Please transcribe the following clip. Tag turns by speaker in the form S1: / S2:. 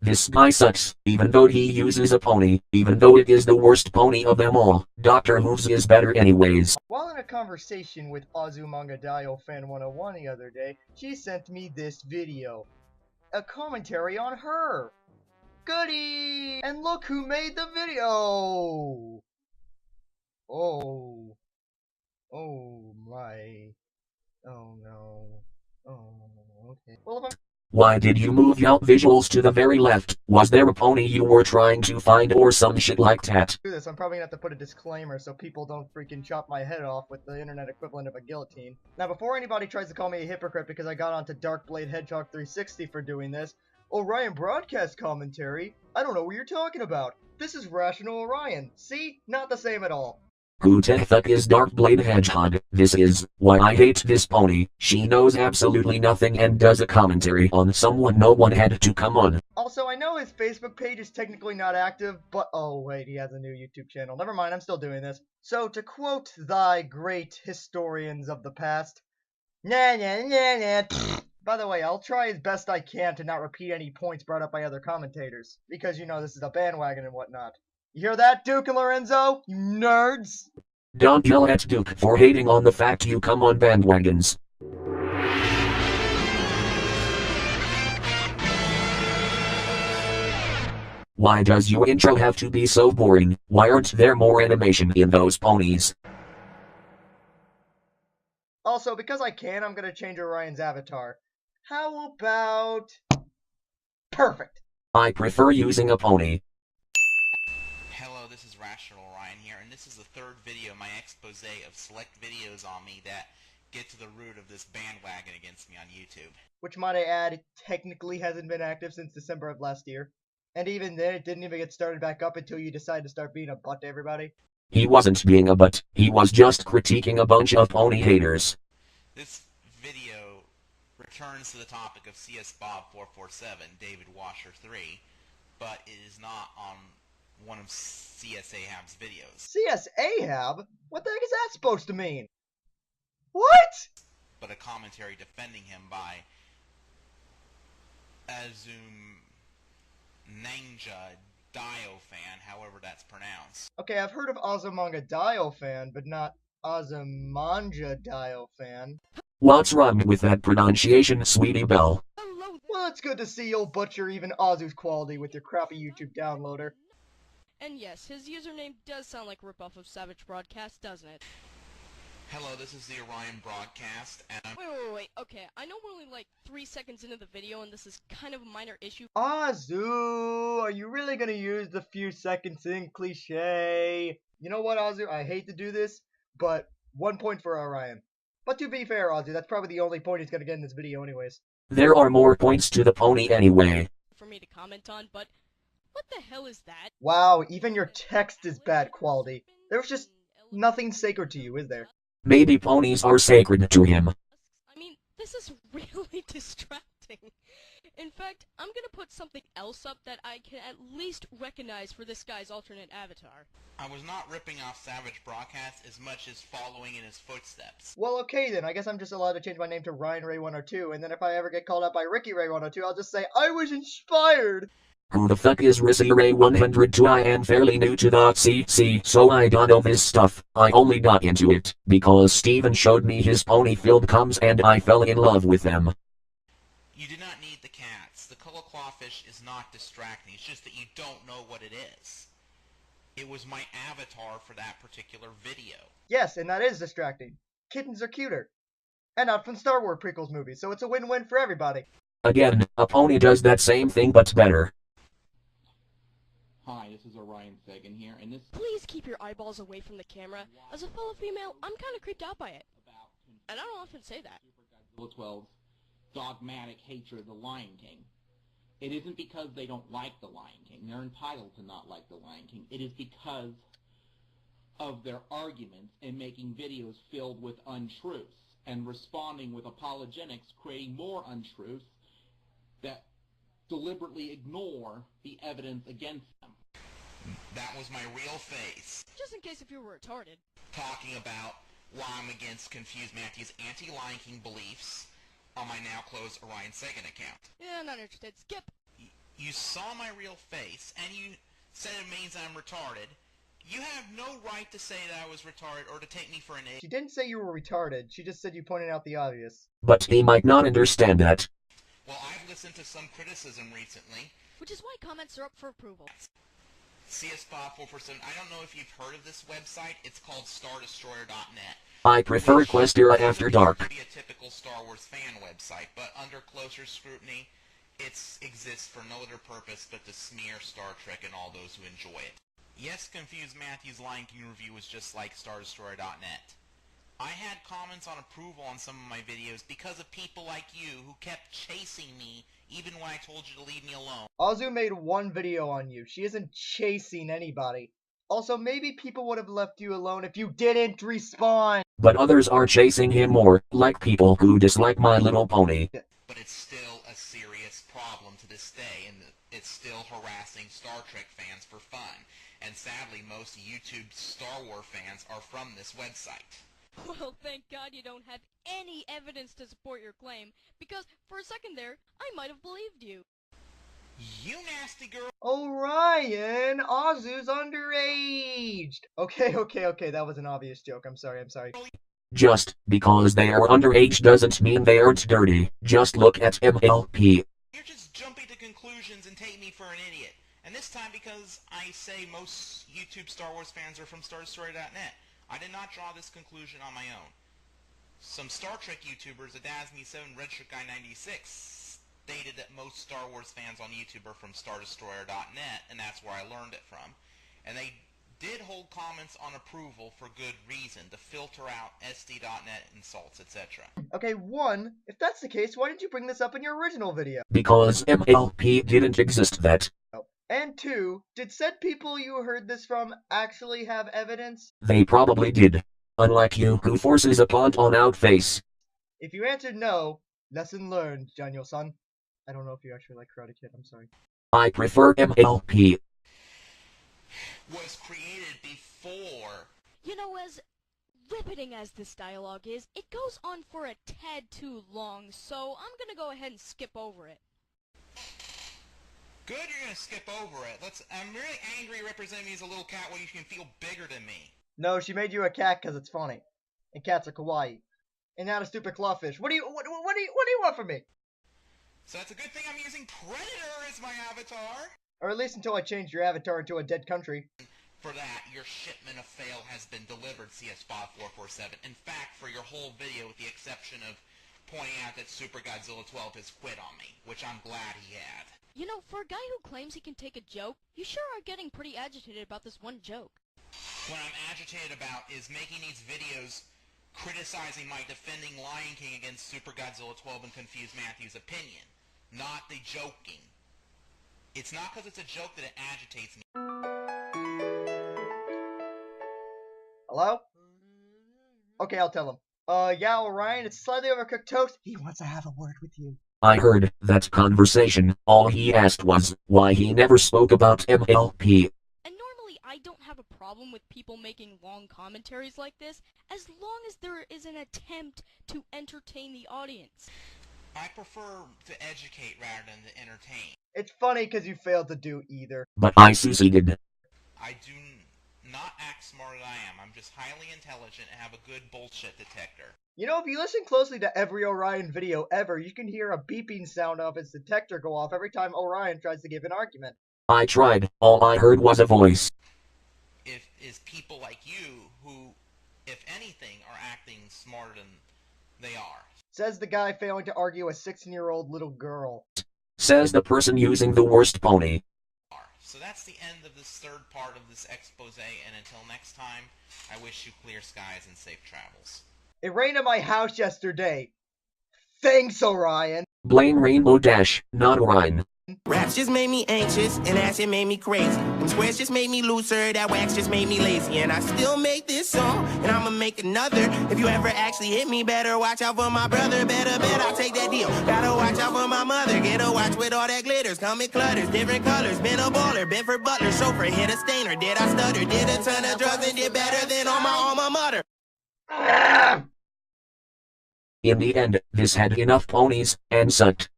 S1: This guy sucks, even though he uses a pony, even though it is the worst pony of them all. Doctor Who's is better anyways.
S2: While in a conversation with Azumanga Fan 101 the other day, she sent me this video. A commentary on her. Goody! And look who made the video! Oh. Oh my. Oh no. Oh, okay. Well, if I'm
S1: Why did you move out visuals to the very left? Was there a pony you were trying to find or some shit like that?
S2: do this, I'm probably gonna have to put a disclaimer so people don't freaking chop my head off with the internet equivalent of a guillotine. Now, before anybody tries to call me a hypocrite because I got onto Darkblade Hedgehog 360 for doing this, Orion broadcast commentary? I don't know what you're talking about. This is Rational Orion. See? Not the same at all.
S1: Who the fuck is Darkblade Hedgehog? This is why I hate this pony. She knows absolutely nothing and does a commentary on someone no one had to come on.
S2: Also, I know his Facebook page is technically not active, but oh wait, he has a new YouTube channel. Never mind, I'm still doing this. So, to quote thy great historians of the past, nah nah nah nah. By the way, I'll try as best I can to not repeat any points brought up by other commentators, because you know this is a bandwagon and whatnot. You hear that, Duke and Lorenzo? You nerds!
S1: Don't yell at Duke for hating on the fact you come on bandwagons. Why does your intro have to be so boring? Why aren't there more animation in those ponies?
S2: Also, because I can, I'm gonna change Orion's avatar. How about... Perfect!
S1: I prefer using a pony.
S3: Hello, this is Rational Orion here, and this is the third video in my expose of select videos on me that get to the root of this bandwagon against me on YouTube.
S2: Which, might I add, technically hasn't been active since December of last year. And even then, it didn't even get started back up until you decided to start being a butt to everybody.
S1: He wasn't being a butt, he was just critiquing a bunch of pony haters.
S3: This video returns to the topic of CS Bob 447, David Washer 3, but it is not on one of CS Ahab's videos.
S2: CS Ahab? What the heck is that supposed to mean? What?
S3: But a commentary defending him by Azum Nanja Diofan, however that's pronounced.
S2: Okay, I've heard of Azumanga Diofan, but not Azumanja Diofan.
S1: What's wrong with that pronunciation, sweetie belle?
S2: Well, it's good to see you'll butcher even Azu's quality with your crappy YouTube downloader.
S4: And yes, his username does sound like a ripoff of Savage Broadcast, doesn't it?
S3: Hello, this is the Orion broadcast, and I'm...
S4: Wait, okay, I know we're only like 3 seconds into the video and this is kind of a minor issue.
S2: Azu, are you really gonna use the few seconds in cliche? You know what, Azu, I hate to do this, but 1 point for Orion. But to be fair, Azu, that's probably the only point he's gonna get in this video anyways.
S1: There are more points to the pony anyway.
S4: For me to comment on, but what the hell is that?
S2: Wow, even your text is bad quality. There's just nothing sacred to you, is there?
S1: Maybe ponies are sacred to him.
S4: I mean, this is really distracting. In fact, I'm gonna put something else up that I can at least recognize for this guy's alternate avatar.
S3: I was not ripping off Savage Broadcast as much as following in his footsteps.
S2: Well, okay then, I guess I'm just allowed to change my name to Ryan Ray 102, and then if I ever get called out by Ricky Ray 102, I'll just say, I was inspired!
S1: Who the fuck is Rissy Ray 102? I am fairly new to the CC, so I don't know this stuff. I only got into it because Steven showed me his pony-filled comms and I fell in love with them.
S3: You do not need the cats. The color clawfish is not distracting. It's just that you don't know what it is. It was my avatar for that particular video.
S2: Yes, and that is distracting. Kittens are cuter. And not from Star Wars prequels movies, so it's a win-win for everybody.
S1: Again, a pony does that same thing but better.
S5: Hi, this is Orion Sagan here, and this
S4: Please keep your eyeballs away from the camera. As a fellow female, I'm kinda creeped out by it.
S5: about
S4: And I don't often say that.
S5: Super Godzilla 12's dogmatic hatred of the Lion King. It isn't because they don't like the Lion King. They're entitled to not like the Lion King. It is because of their arguments and making videos filled with untruths and responding with apologetics, creating more untruths that deliberately ignore the evidence against them.
S3: That was my real face.
S4: Just in case if you were retarded.
S3: Talking about why I'm against Confused Matthew's anti-Lion King beliefs on my now closed Orion Sagan account.
S4: Yeah, not interested. Skip!
S3: You saw my real face, and you said it means I'm retarded. You have no right to say that I was retarded or to take me for an idiot.
S2: She didn't say you were retarded. She just said you pointed out the obvious.
S1: But he might not understand that.
S3: Well, I've listened to some criticism recently.
S4: Which is why comments are up for approval.
S3: CSBob447, I don't know if you've heard of this website. It's called StarDestroyer.net.
S1: I prefer Quest Era After Dark.
S3: It could be a typical Star Wars fan website, but under closer scrutiny, it exists for no other purpose but to smear Star Trek and all those who enjoy it. Yes, Confused Matthew's Lion King review was just like StarDestroyer.net. I had comments on approval on some of my videos because of people like you who kept chasing me even when I told you to leave me alone.
S2: Azu made one video on you. She isn't chasing anybody. Also, maybe people would have left you alone if you didn't respawn.
S1: But others are chasing him more, like people who dislike My Little Pony.
S3: But it's still a serious problem to this day, and it's still harassing Star Trek fans for fun. And sadly, most YouTube Star Wars fans are from this website.
S4: Well, thank God you don't have any evidence to support your claim, because for a second there, I might have believed you.
S3: You nasty girl!
S2: Orion, Azu's underage. Okay, that was an obvious joke. I'm sorry.
S1: Just because they are underage doesn't mean they aren't dirty. Just look at MLP.
S3: You're just jumping to conclusions and take me for an idiot. And this time because I say most YouTube Star Wars fans are from StarDestroyer.net. I did not draw this conclusion on my own. Some Star Trek YouTubers, Adasme7, Redshirt Guy 96, stated that most Star Wars fans on YouTube are from StarDestroyer.net, and that's where I learned it from. And they did hold comments on approval for good reason, to filter out SD.net insults, etc.
S2: Okay, one, if that's the case, why didn't you bring this up in your original video?
S1: Because MLP didn't exist that.
S2: And two, did said people you heard this from actually have evidence?
S1: They probably did. Unlike you, who forces a plant on out face.
S2: If you answered no, lesson learned, Daniel-san. I don't know if you actually like Karate Kid, I'm sorry.
S1: I prefer MLP.
S3: Was created before.
S4: You know, as riveting as this dialogue is, it goes on for a tad too long, so I'm gonna go ahead and skip over it.
S3: Good, you're gonna skip over it. I'm really angry representing me as a little cat when you can feel bigger than me.
S2: No, she made you a cat because it's funny. And cats are kawaii. And not a stupid clawfish. What do you want from me?
S3: So that's a good thing I'm using Predator as my avatar.
S2: Or at least until I change your avatar into a dead country.
S3: For that, your shipment of fail has been delivered, CSBob447. In fact, for your whole video, with the exception of pointing out that Super Godzilla 12 has quit on me, which I'm glad he had.
S4: You know, for a guy who claims he can take a joke, you sure are getting pretty agitated about this one joke.
S3: What I'm agitated about is making these videos criticizing my defending Lion King against Super Godzilla 12 and Confused Matthew's opinion, not the joking. It's not because it's a joke that it agitates me.
S2: Hello? Okay, I'll tell him. Yeah, Orion, it's slightly overcooked toast. He wants to have a word with you.
S1: I heard that conversation. All he asked was why he never spoke about MLP.
S4: And normally I don't have a problem with people making long commentaries like this, as long as there is an attempt to entertain the audience.
S3: I prefer to educate rather than to entertain.
S2: It's funny because you failed to do either.
S1: But I succeeded.
S3: I do not act smart as I am. I'm just highly intelligent and have a good bullshit detector.
S2: You know, if you listen closely to every Orion video ever, you can hear a beeping sound of its detector go off every time Orion tries to give an argument.
S1: I tried. All I heard was a voice.
S3: Is people like you who, if anything, are acting smarter than they are.
S2: Says the guy failing to argue a 16-year-old little girl.
S1: Says the person using the worst pony.
S3: So that's the end of this third part of this expose, and until next time, I wish you clear skies and safe travels.
S2: It rained at my house yesterday. Thanks, Orion.
S1: Blame Rainbow Dash, not Orion.
S6: Raps just made me anxious, and acid made me crazy. Them squares just made me looser, that wax just made me lazy. And I still make this song, and I'ma make another. If you ever actually hit me, better watch out for my brother. Better bet I'll take that deal. Gotta watch out for my mother. Get a watch with all that glitters. Come in clutters, different colors. Been a baller, been for butler, chauffeur, hit a stainer. Did I stutter? Did a ton of drugs and did better than all my alma mater.
S1: In the end, this had enough ponies, and sucked.